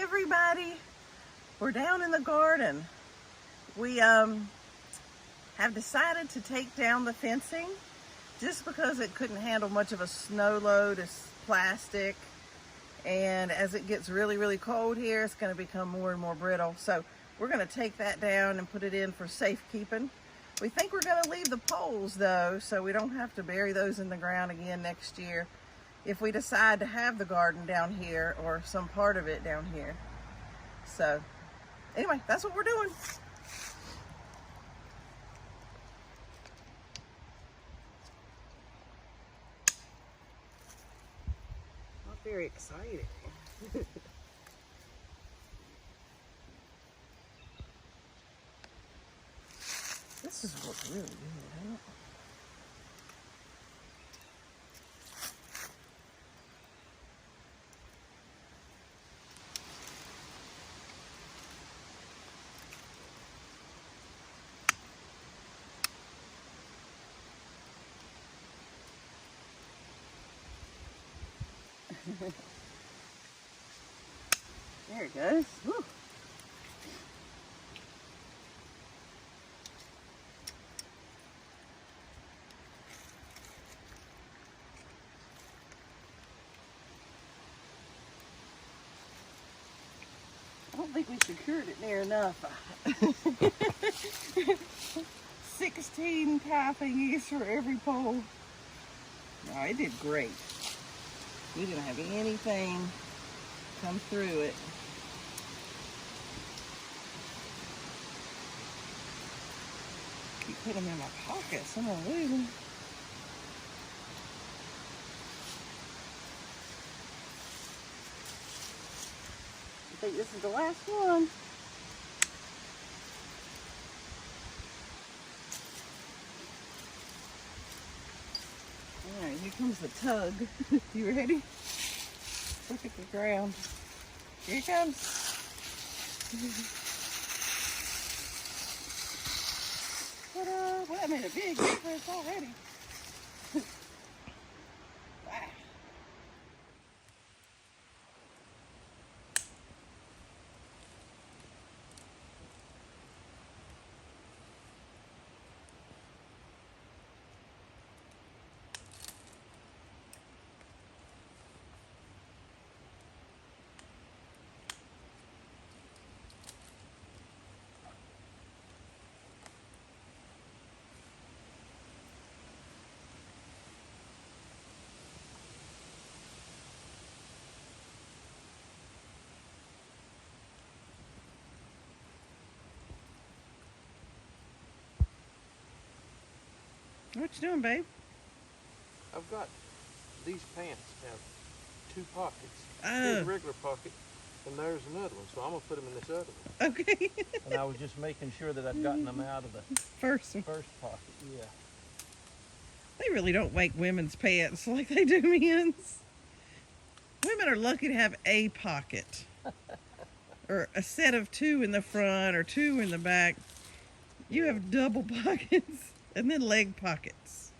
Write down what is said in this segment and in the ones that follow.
everybody. We're down in the garden. We have decided to take down the fencing just because it couldn't handle much of a snow load. It's plastic, and as it gets really cold here, it's going to become more and more brittle. So we're going to take that down and put it in for safekeeping. We think we're going to leave the poles though, so we don't have to bury those in the ground again next year if we decide to have the garden down here or some part of it down here. So anyway, that's what we're doing. Not very excited. This is what's really good, huh? There it goes. Woo. I don't think we secured it near enough. 16 tie thingies for every pole. No, it did great. We didn't have anything come through it. Keep putting them in my pockets. I'm gonna lose them. I think this is the last one. All right, here comes the tug. You ready? Look at the ground. Here it comes. Ta-da! Well, that made a big difference already. Wow. What you doing, babe? I've got these pants have two pockets. Oh. Here's a regular pocket, and there's another one. So I'm gonna put them in this other one. Okay. And I was just making sure that I'd gotten them out of the First one. first pocket. Yeah. They really don't make women's pants like they do men's. Women are lucky to have a pocket. Or a set of two in the front or two in the back. You have double pockets and then leg pockets.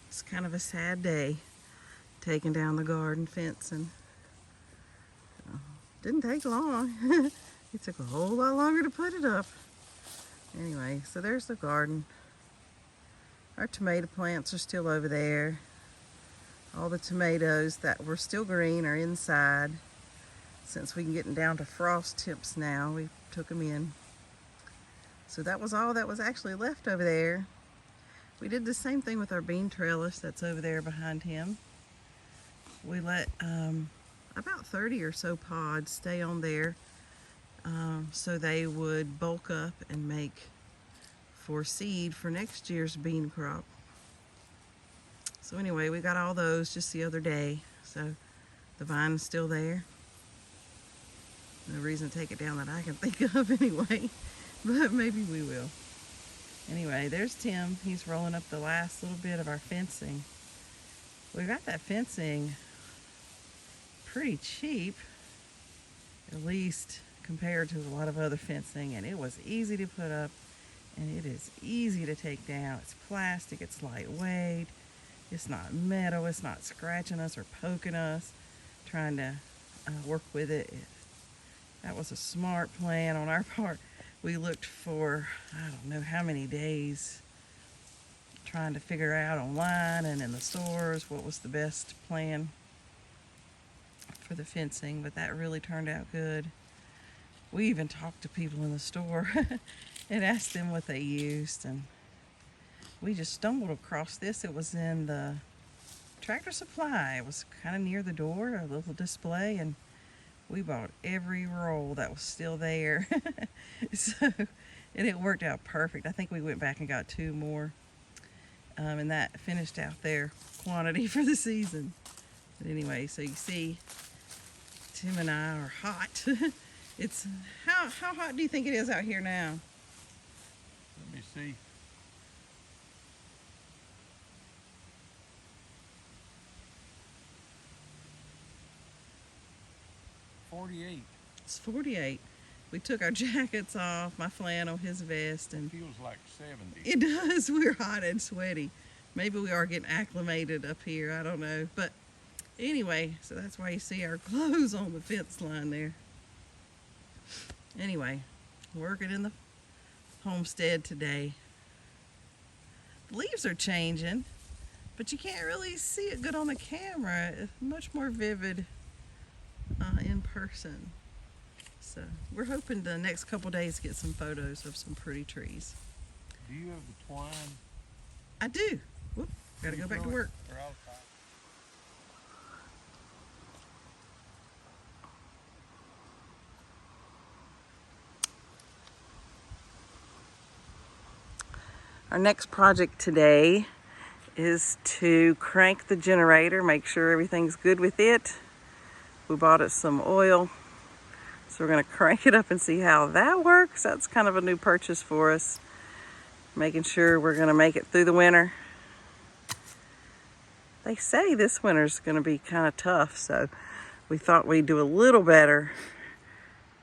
It's kind of a sad day, taking down the garden fencing. Didn't take long. It took a whole lot longer to put it up. Anyway, so there's the garden. Our tomato plants are still over there. All the tomatoes that were still green are inside. Since we can get down to frost tips now, we took them in. So that was all that was actually left over there. We did the same thing with our bean trellis that's over there behind him. We let about 30 or so pods stay on there so they would bulk up and make for seed for next year's bean crop. So anyway, we got all those just the other day. So the vine is still there. No reason to take it down that I can think of anyway, but maybe we will. Anyway, there's Tim. He's rolling up the last little bit of our fencing. We got that fencing pretty cheap, at least compared to a lot of other fencing, and it was easy to put up and it is easy to take down. It's plastic, it's lightweight, it's not metal, it's not scratching us or poking us trying to work with it. That was a smart plan on our part. We looked for I don't know how many days trying to figure out online and in the stores what was the best plan for the fencing, but that really turned out good. We even talked to people in the store and asked them what they used, and we just stumbled across this. It was in the Tractor Supply. It was kind of near the door, a little display, and we bought every roll that was still there. So, and it worked out perfect. I think we went back and got 2 more, and that finished out their quantity for the season. But anyway, so you see, Tim and I are hot. It's how hot do you think it is out here now? Let me see. It's 48. We took our jackets off, my flannel, his vest, and Feels like 70. it does. We're hot and sweaty. Maybe we are getting acclimated up here. I don't know. But anyway, so that's why you see our clothes on the fence line there. Anyway, working in the homestead today. The leaves are changing, but you can't really see it good on the camera. It's much more vivid in person. So we're hoping the next couple days get some photos of some pretty trees. Do you have the twine? I do. Whoop, gotta go back to work. Or I'll tie. Our next project today is to crank the generator, make sure everything's good with it. We bought it some oil, so we're gonna crank it up and see how that works. That's kind of a new purchase for us. Making sure we're gonna make it through the winter. They say this winter's gonna be kind of tough, so we thought we'd do a little better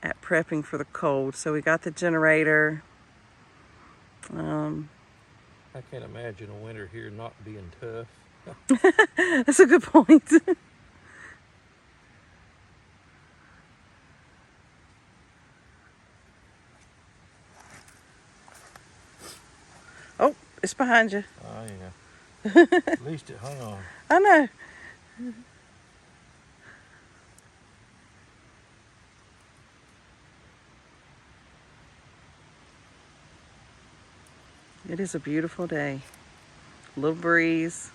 at prepping for the cold. So we got the generator. I can't imagine a winter here not being tough. That's a good point. Oh, it's behind you. Oh, yeah. At least it hung on. I know. It is a beautiful day. A little breeze.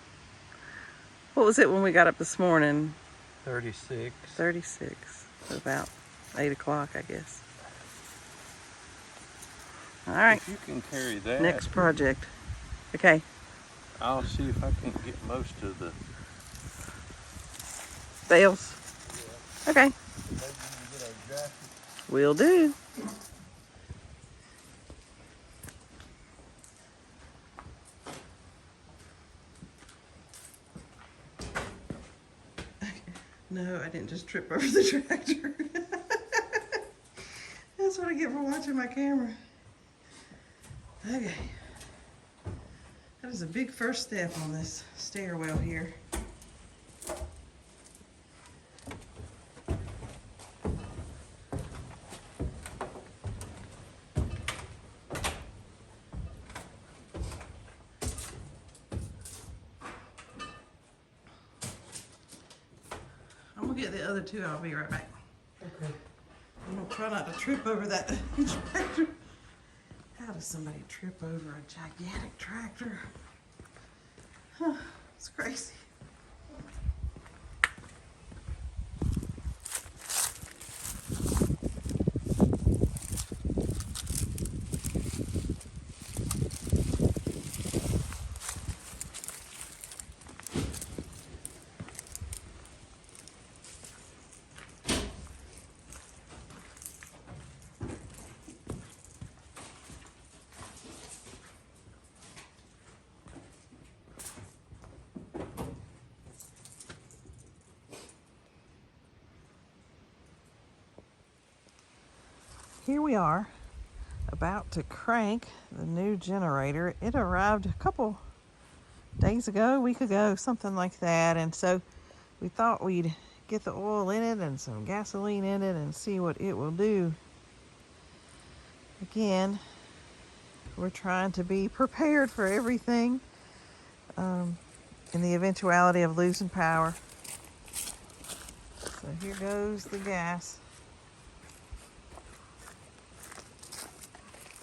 What was it when we got up this morning? 36. 36. So about 8 o'clock, I guess. All right. If you can carry that. Next project. Okay. I'll see if I can get most of the. Bales. Okay. Maybe we can get our jacket. Will do. No, I didn't just trip over the tractor. That's what I get for watching my camera. Okay. That is a big first step on this stairwell here. I'm gonna get the other 2. I'll be right back. Okay. I'm gonna try not to trip over that tractor. How does somebody trip over a gigantic tractor? Huh, it's crazy. here we are, about to crank the new generator. It arrived a couple days ago, a week ago, something like that. And so we thought we'd get the oil in it and some gasoline in it and see what it will do. Again, we're trying to be prepared for everything in the eventuality of losing power. So here goes the gas.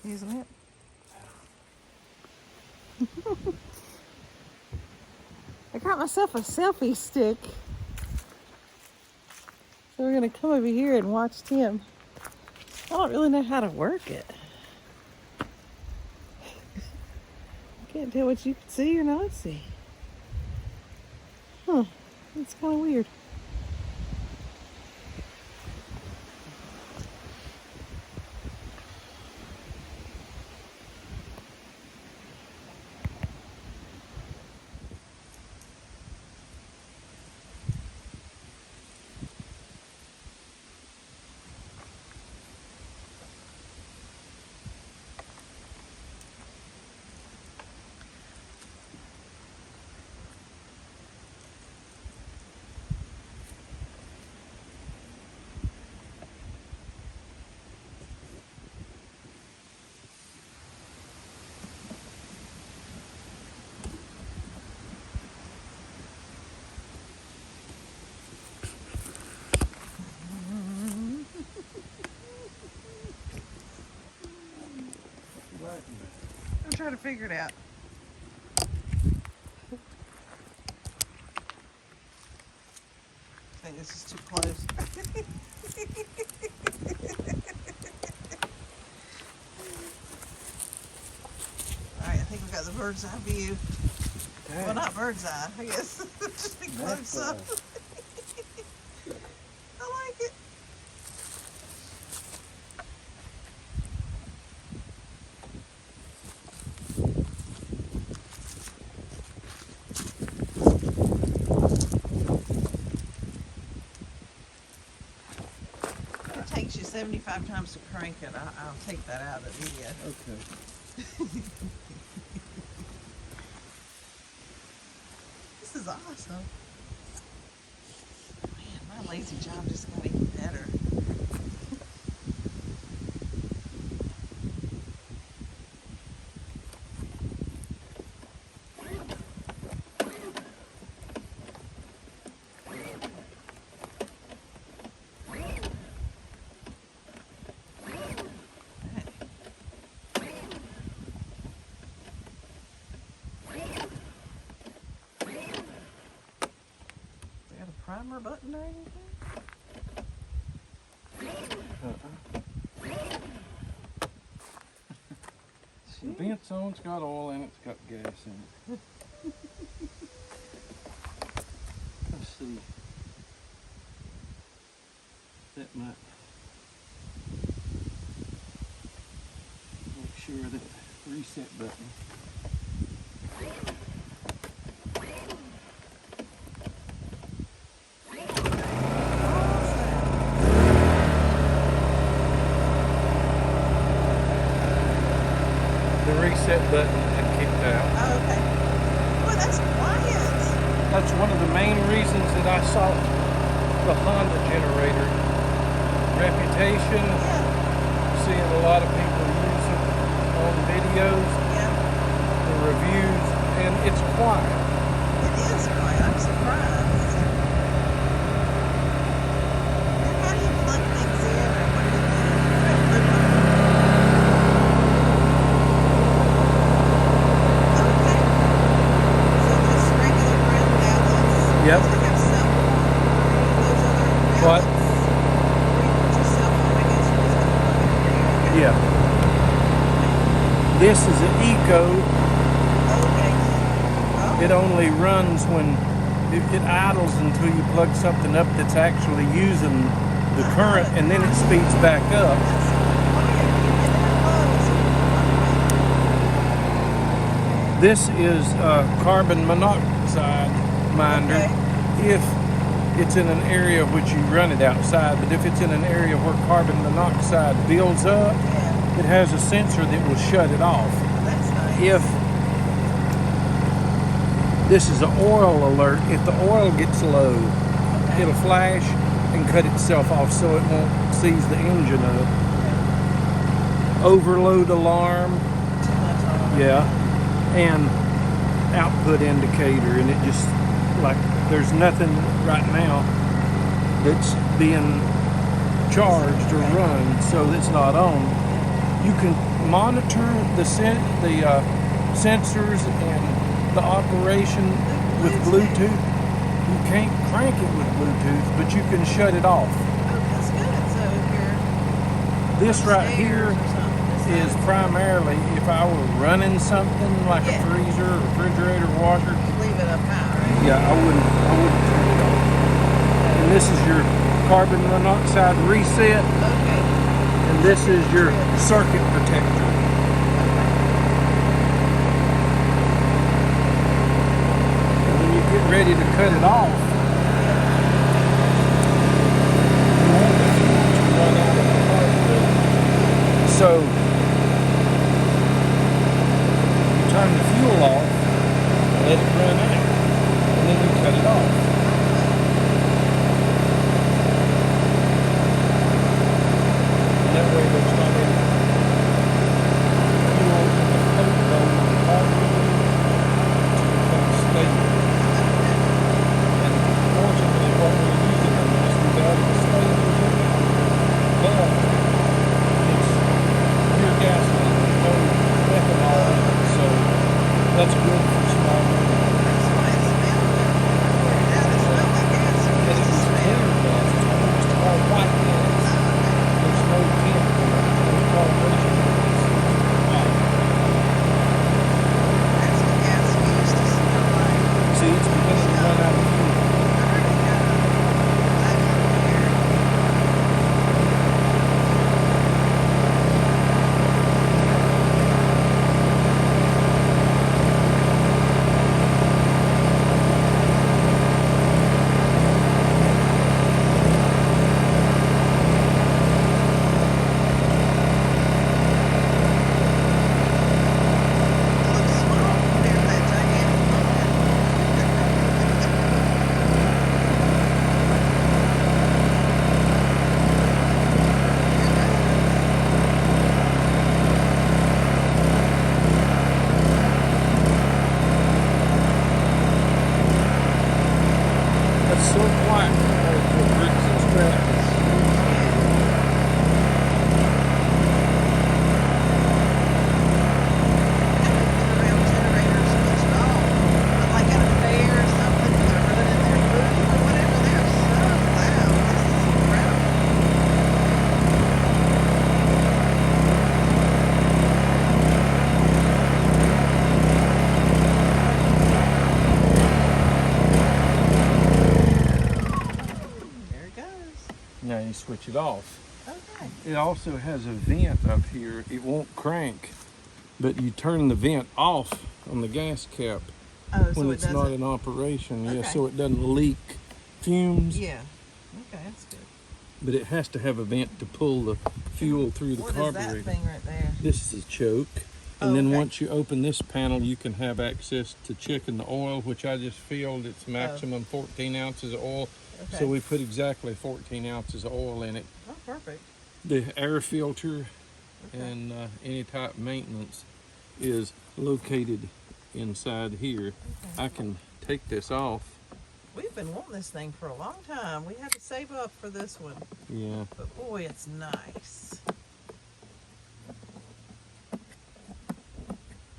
Isn't it? I got myself a selfie stick. So we're gonna come over here and watch Tim. I don't really know how to work it. I can't tell what you can see or not see. Huh, it's kind of weird. I'm trying to figure it out. I think this is too close. Alright, I think we got the bird's eye view. Well, not bird's eye, I guess. Just be close up. I like it. It takes you 75 times to crank it. I'll take that out of the video. Okay. This is awesome. Man, my lazy job just got even better. Primer button or anything? The vent's on, it's got oil in it, it's got gas in it. Let's see. That might make sure that reset button. The reset button had kicked out. Oh, okay. Boy, that's quiet. That's one of the main reasons that I sought the Honda generator. Reputation, Yeah. seeing a lot of people use it on videos, Yeah. the reviews, and it's quiet. It is quiet. I'm surprised. And how do you plug things in or what do you do? Okay. So just regular ground outlets. Yep. Do they have cell phone or any of those other What? outlets? Or you put your cell phone, I guess you're just gonna plug it in there. Okay. Yeah. This is an Eco. Okay. Oh. It only runs when it idles until you plug something up that's actually using the current, and then it speeds back up. That's quiet. You get that low, so This is a carbon monoxide minder. Okay. If it's in an area which you run it outside. But if it's in an area where carbon monoxide builds up, Yeah. it has a sensor that will shut it off. That's nice. If this is an oil alert, if the oil gets low, Okay. it'll flash and cut itself off so it won't seize the engine up. Overload alarm, Too much on. yeah, and output indicator, and it just like there's nothing right now that's being charged or run, so it's not on. You can monitor the sensors and the operation with Bluetooth. You can't crank it with Bluetooth, but you can shut it off. Oh, that's good. So if you're This right upstairs here or something, is primarily if I were running something like Yeah. a freezer, refrigerator, washer. you leave it up high, right? Yeah, I wouldn't turn it off. And this is your carbon monoxide reset, Okay. and this is your circuit protector. And when you get ready to cut it off, you want the fuel to run out of the carburetor. So you turn the fuel off, let it run out, and then you cut it off. And that way there's not any fuel in the float zone of the carburetor to become stable. And fortunately what we're using on this, we've added a stable unit, but it's pure gasoline, no ethanol in it, so that's good for small engines. That's why it smells there. Yeah, it smells like gas. So And it's it a was smell. clear gas, it's almost all white gas. There's no tint, no coloration. White. That's what gas used to smell like. See, it's beginning to run out of fuel. I already got a light over here. It looks small compared to that gigantic That's so quiet compared to the bricks and straps. around generators switched off. But like at a fair or something, when they're running their food or whatever, they're so loud. This is incredible. There it goes. Now you switch it off. Okay. It also has a vent up here. It won't crank, but you turn the vent off on the gas cap Oh, when so it it's not doesn't. in operation. Yeah, Okay. so it doesn't leak fumes. Yeah. Okay, that's good. But it has to have a vent to pull the fuel through the What is carburetor. that thing right there? This is a choke. And Oh, then okay. once you open this panel, you can have access to checking the oil, which I just filled. It's maximum 14 ounces of oil. Okay. So we put exactly 14 ounces of oil in it. Oh, perfect. The air filter Okay. and any type of maintenance is located inside here. I can take this off. We've been wanting this thing for a long time. We had to save up for this one. Yeah. But boy, it's nice.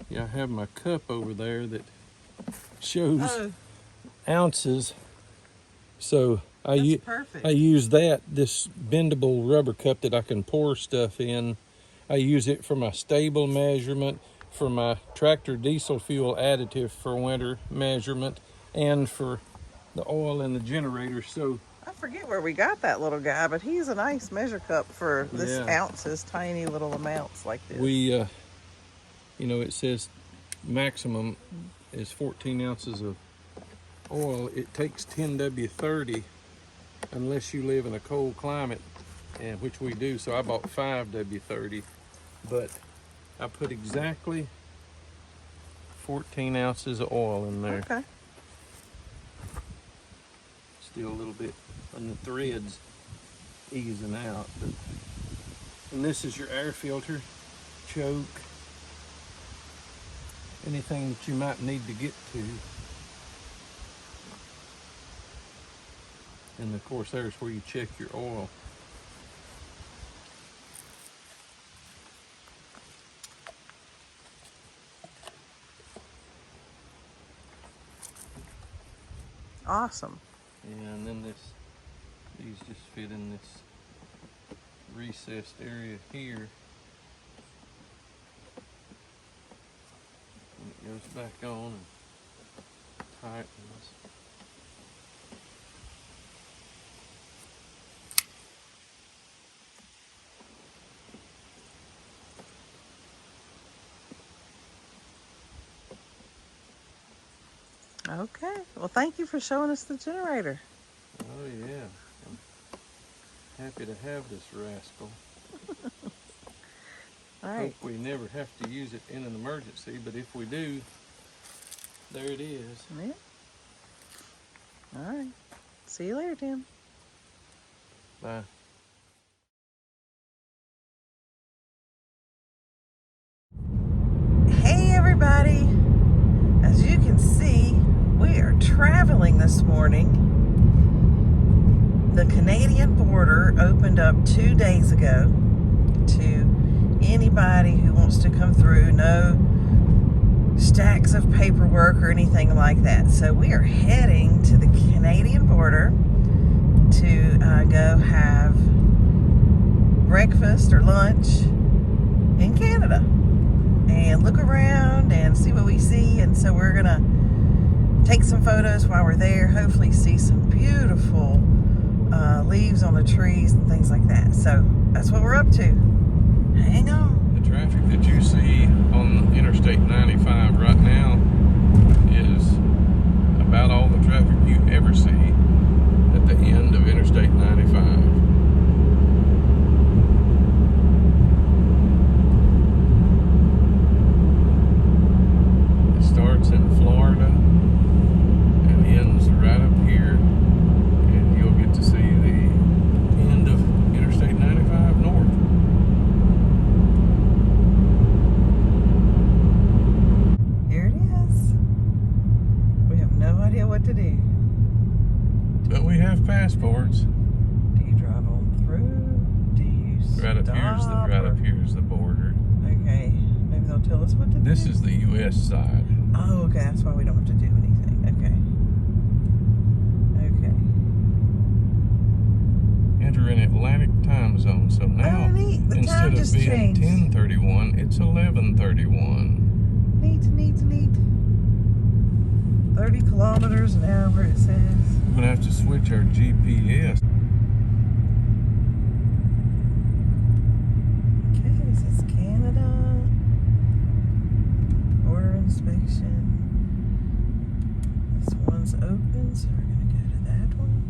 Yeah, I have my cup over there that shows Oh, ounces. So I that's use perfect. I use this bendable rubber cup that I can pour stuff in. I use it for my stable measurement, for my tractor diesel fuel additive for winter measurement, and for the oil in the generator. So I forget where we got that little guy, but he's a nice measure cup for this Yeah. ounces, tiny little amounts like this. we, it says maximum is 14 ounces of oil. It takes 10W30 unless you live in a cold climate, and which we do. So I bought 5 W30, but I put exactly 14 ounces of oil in there. Okay. Still a little bit on the threads easing out. But, and this is your air filter, choke, anything that you might need to get to. And of course, there's where you check your oil. Awesome. And then these just fit in this recessed area here. And it goes back on and tightens. Okay. Well, thank you for showing us the generator. Oh yeah. I'm happy to have this rascal. All right. Hope we never have to use it in an emergency, but if we do, there it is. Yeah. All right. See you later, Tim. Bye. Hey, everybody. As you can see, we are traveling this morning. The Canadian border opened up 2 days ago to anybody who wants to come through. No stacks of paperwork or anything like that. So we are heading to the Canadian border to go have breakfast or lunch in Canada and look around and see what we see. And so we're gonna take some photos while we're there, hopefully see some beautiful leaves on the trees and things like that. So that's what we're up to. Hang on. The traffic that you see on Interstate 95 right now is about all the traffic you ever see at the end of Interstate 95. It starts in Florida and ends right up here, and you'll get to see the end of Interstate 95 north. Here it is. We have no idea what to do. But we have passports. Do you drive on through? Do you Right up here's the border. Okay. Maybe they'll tell us what to do. This is the U.S. side. Oh, okay. That's why we don't have to do anything. Okay. Okay. Enter an Atlantic time zone. So now, Oh, neat. The instead time of just being changed. 10:31, it's 11:31. Neat, neat, neat. 30 kilometers an hour, it says. We're gonna have to switch our GPS. Okay, this is Canada. Border inspection. This one's open, so we're gonna go to that one.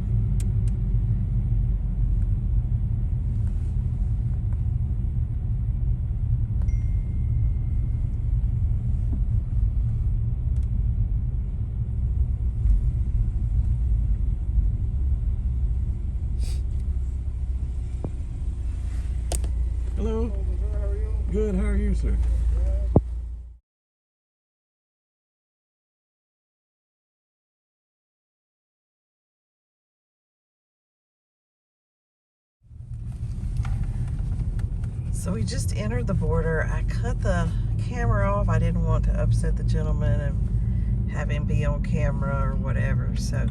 Hello. Good. How are you, sir? So we just entered the border. I cut the camera off. I didn't want to upset the gentleman and have him be on camera or whatever. So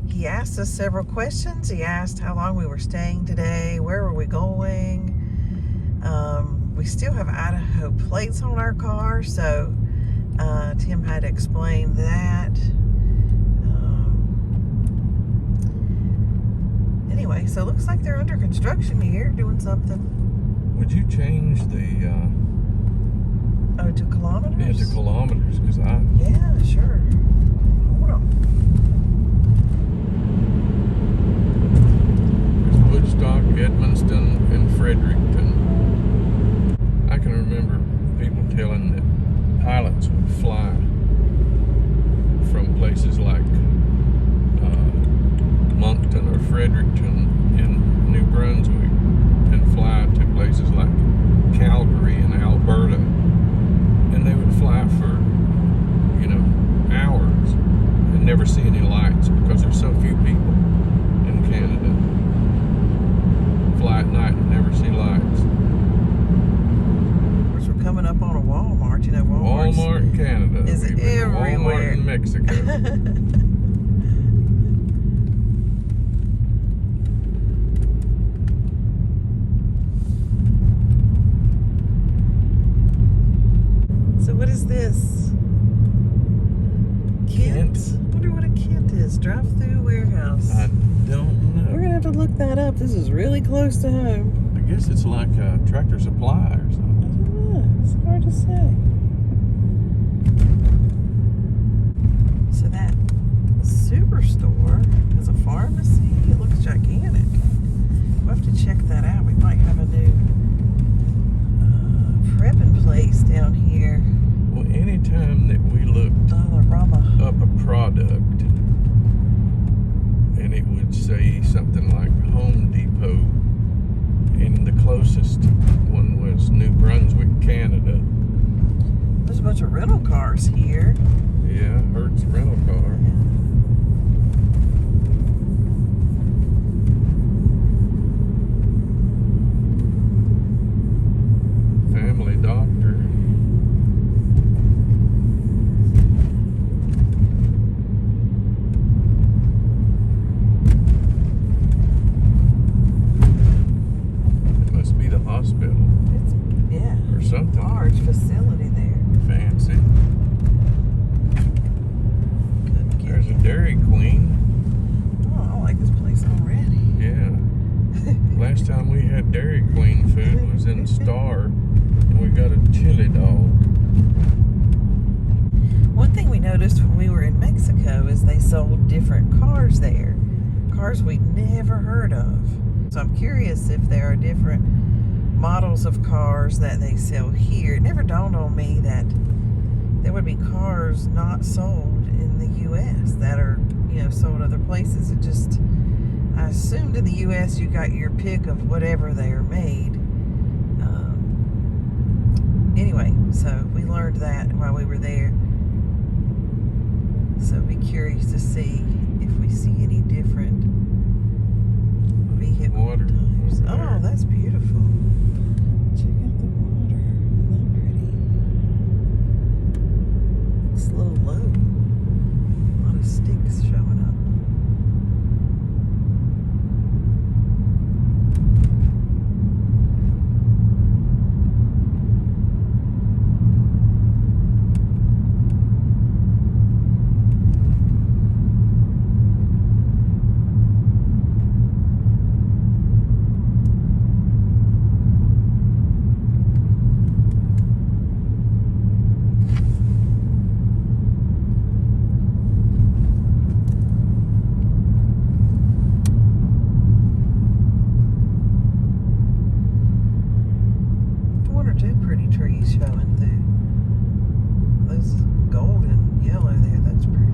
he asked us several questions. He asked how long we were staying today, where were we going. We still have Idaho plates on our car, so Tim had to explain that. Anyway, so it looks like they're under construction here, doing something. Would you change the Oh, to kilometers? into kilometers? Because I Yeah, sure. Hold on. just drive-through warehouse. I don't know. We're gonna have to look that up. This is really close to home. I guess it's like a Tractor Supply or I something. don't know. It's hard to say. So that superstore is a pharmacy. It looks gigantic. We'll have to check that out. We might have a new prepping place down here. Well, anytime that we looked The Rama. up a product and it would say something like Home Depot, and the closest one was New Brunswick, Canada. There's a bunch of rental cars here. Yeah, Hertz rental car. Family doctor. It must be the hospital It's, yeah, or something. large facility there. Fancy. Couldn't get There's a in. Dairy Queen. Oh, I like this place already. Yeah. Last time we had Dairy Queen food was in Star, and we got a chili dog. One thing we noticed when we were in Mexico is they sold different cars there. Cars we'd never heard of. So I'm curious if there are different models of cars that they sell here. It never dawned on me that there would be cars not sold in the U.S. that are, sold other places. It just, I assumed in the U.S. you got your pick of whatever they are made. Anyway, so we learned that while we were there. So I'd be curious to see if we see any different vehicle Water types. over there. Oh, that's beautiful. Check out the water. Isn't that pretty? It's a little low. A lot of sticks showing up. One or two pretty trees showing through. Those golden yellow there, that's pretty.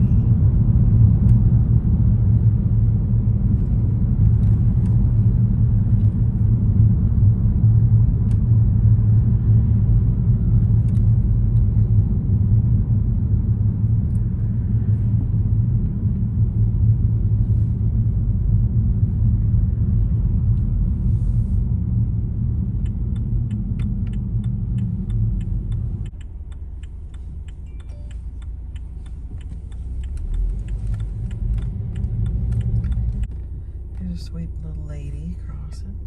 Here's a sweet little lady crossing.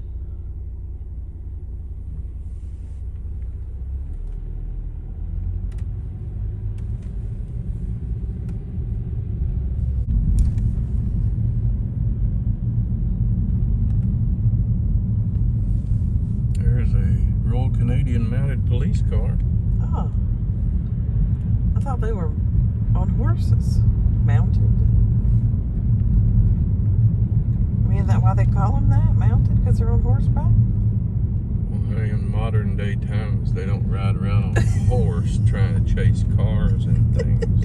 There's a Royal Canadian mounted police car. Oh. I thought they were on horses. Mounted. I mean, is that why they call them that? Mounted? Because they're on horseback? Well, in modern day times, they don't ride around on a horse trying to chase cars and things.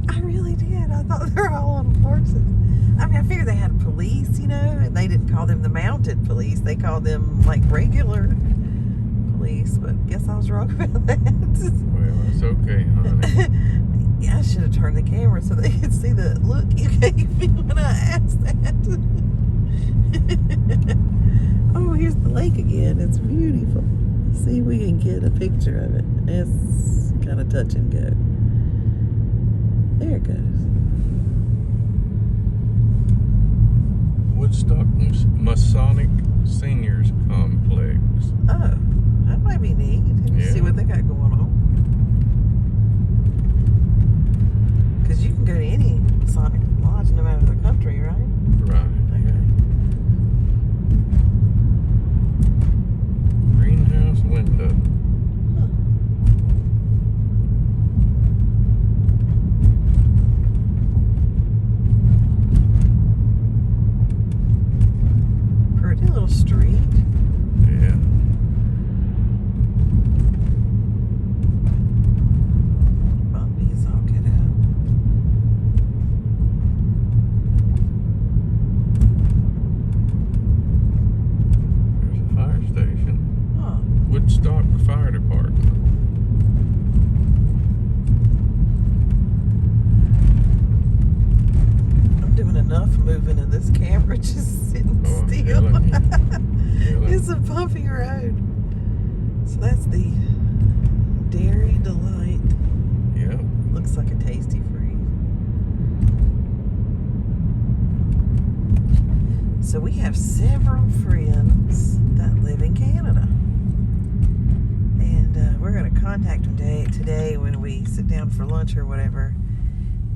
I really did. I thought they were all on horses. I mean, I figured they had police, and they didn't call them the mounted police. They called them, like, regular police, but guess I was wrong about that. Well, it's okay, honey. Yeah, I should have turned the camera so they could see the look you gave me when I asked that. Oh, here's the lake again. It's beautiful. See if we can get a picture of it. It's kind of touch and go. There it goes. Woodstock Masonic Seniors Complex. Oh, that might be neat. Let's see Yeah. what they got going on. Because you can go to any Sonic Lodge no matter the country, right? Right. Okay. Greenhouse window. Pretty little street. Yeah. Bumpy's all get out. There's a fire station. Huh. Woodstock Fire Department. I'm doing enough moving in this camera, just sitting Oh, still. killing you. Killing. It's a bumpy road. So that's the Dairy Delight. Yep. Looks like a Tasty Free. So we have several friends that live in Canada. And we're going to contact them today when we sit down for lunch or whatever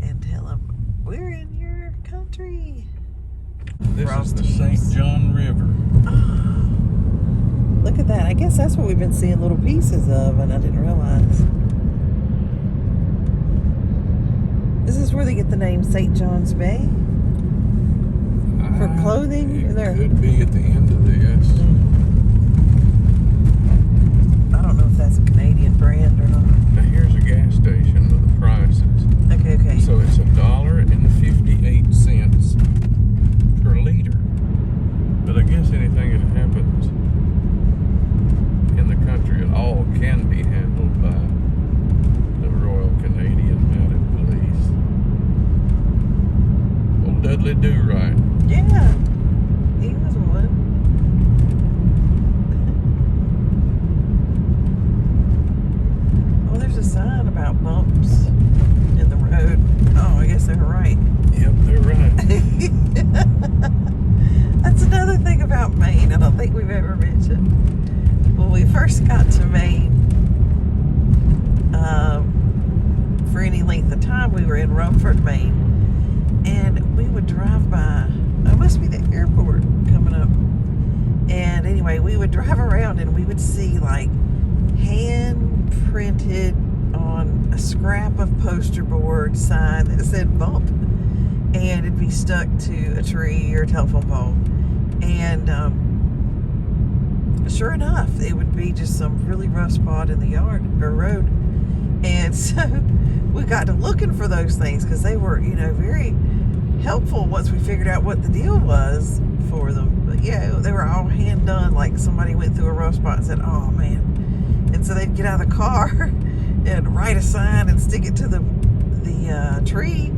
and tell them, we're in your country. This is the Frosties. St. John River. Oh, look at that. I guess that's what we've been seeing little pieces of, and I didn't realize. Is this where they get the name St. John's Bay? For clothing? It In there? could be at the end of this. I don't know if that's a Canadian brand or not. Now here's a gas station with the prices. Okay. So it's $1.58 per liter. But I guess anything that happens in the country at all can be handled by the Royal Canadian Mounted Police. Old Dudley Do-Right. Yeah, he was one. Oh, there's a sign about bumps in the road. Oh, I guess they were right. Yep, they're right. That's another thing about Maine I don't think we've ever mentioned. When we first got to Maine, for any length of time, we were in Rumford, Maine, and we would drive by. It must be the airport coming up. And anyway, we would drive around and we would see like hand printed on a scrap of poster board sign that said bump. And it'd be stuck to a tree or a telephone pole. And sure enough, it would be just some really rough spot in the yard or road. And so we got to looking for those things because they were, very helpful once we figured out what the deal was for them. But yeah, they were all hand done, like somebody went through a rough spot and said, oh man. And so they'd get out of the car and write a sign and stick it to the tree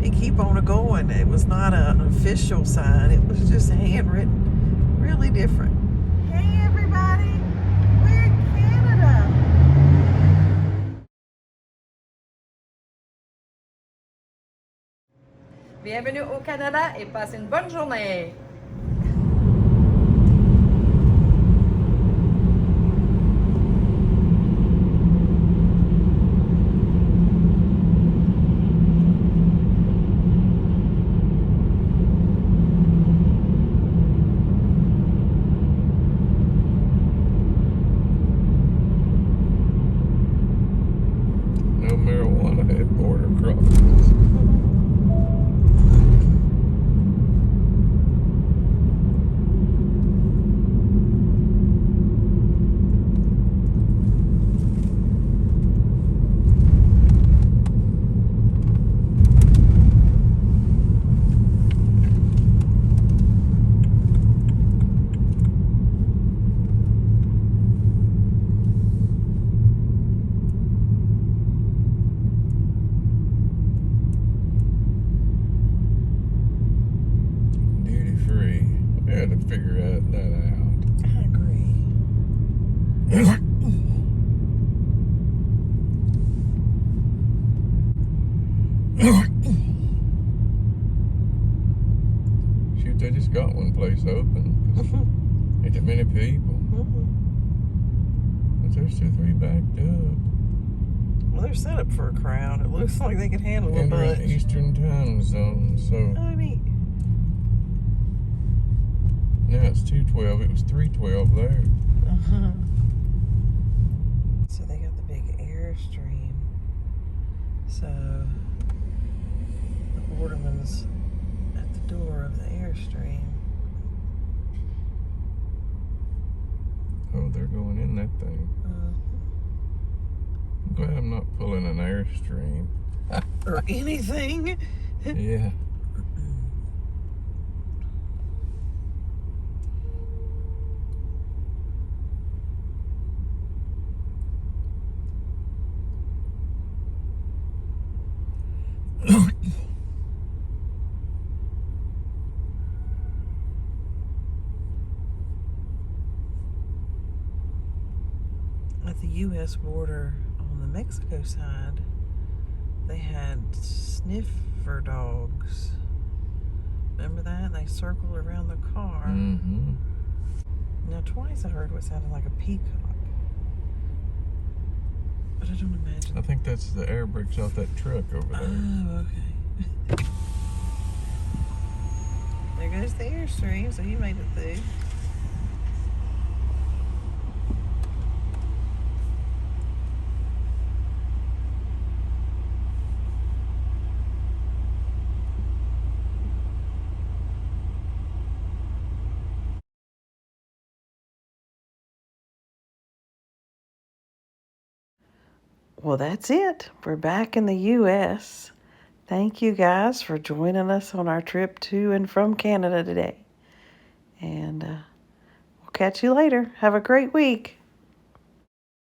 and keep on going. It was not an official sign, it was just handwritten, really different. Hey everybody, we're in Canada. Bienvenue au Canada et passez une bonne journée. No marijuana at border crossings. Duty free. We had to figure that out. I agree. Shoot, they just got one place open. 'Cause ain't that many people. But there's 2, 3 backed up. Well, they're set up for a crowd. It looks like they can handle a And we're bunch. in Eastern time zone, so Oh, neat. now it's 2:12. It was 3:12 there. So they got the big Airstream. So the Boardman's at the door of the Airstream. Oh, they're going in that thing. I'm glad I'm not pulling an Airstream. Or anything. Yeah. At the U.S. border on the Mexico side, they had sniffer dogs. Remember that? They circled around the car. Mm-hmm. Now, twice I heard what sounded like a peacock. But I don't imagine. I think that's the air brakes off that truck over there. Oh, okay. There goes the Airstream, so you made it through. Well, that's it. We're back in the U.S. Thank you guys for joining us on our trip to and from Canada today. And we'll catch you later. Have a great week.